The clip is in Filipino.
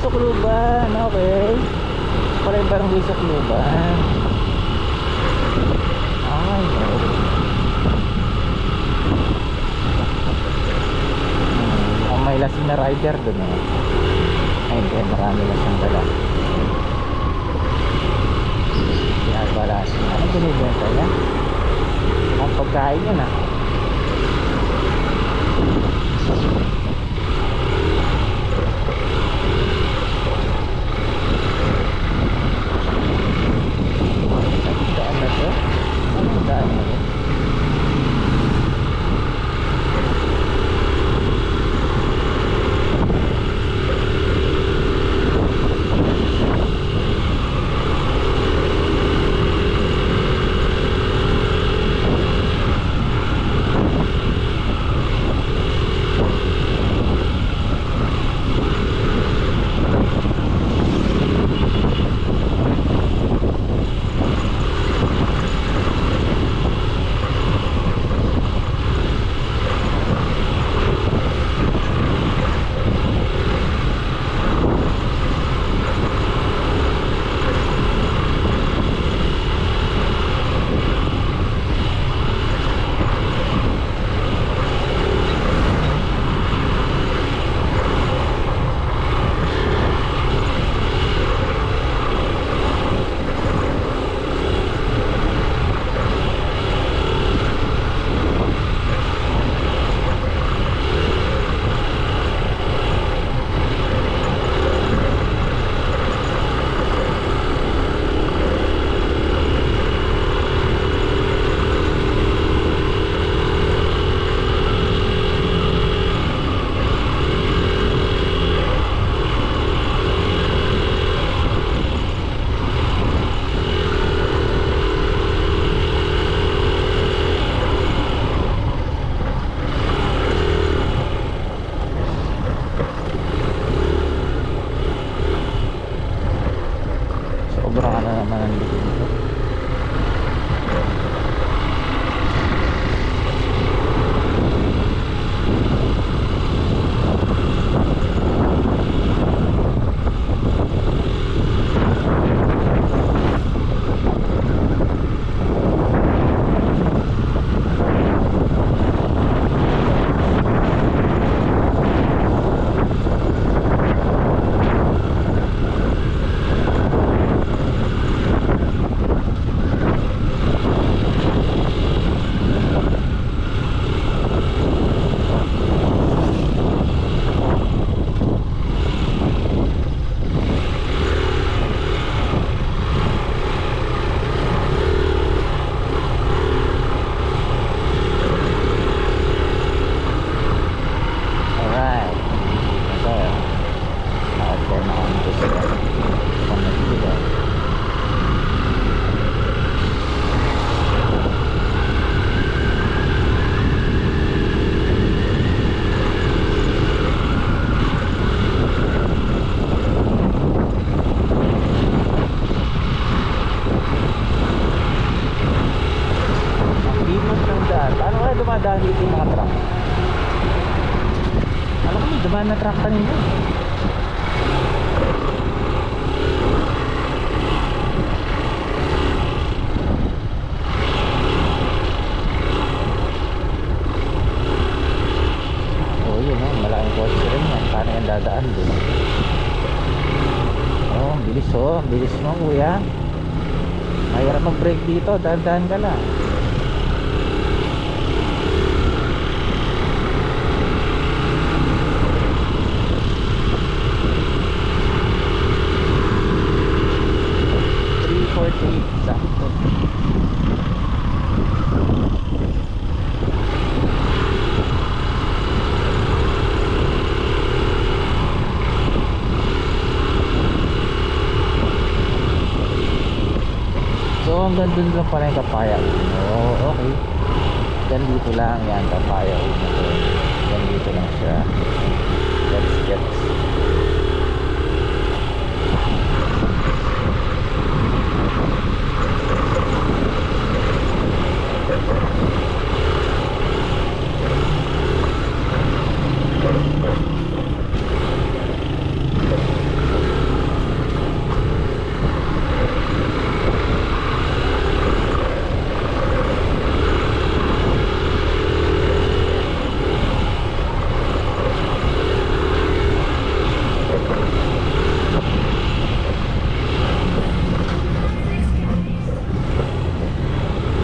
Sukluban. Okay. Pala yung barangay Sukluban. Ay, may lasing na rider dun eh. Ay hindi, marami lasing dala. Kaya pala lasing. Ano binibenta niya? Ang pagkain yun ah. Daan na to? Anong daan na to? Sobrang ano naman ang likod nito. Dumadaan dito yung mga truck. Alam ko may dumaan na truck kanina. Oh yun oh, malaking kotse rin yan. Paano yan dadaan dun? Oh, bilis oh, bilis mo kuya. Mahirap mag-brake dito, dahan-dahan ka lang. Sakto. So hanggang dun lang pala yung Kapaya. Oh, okay. Hanggang dito lang yan, Kapaya. Hanggang dito lang siya. Gets.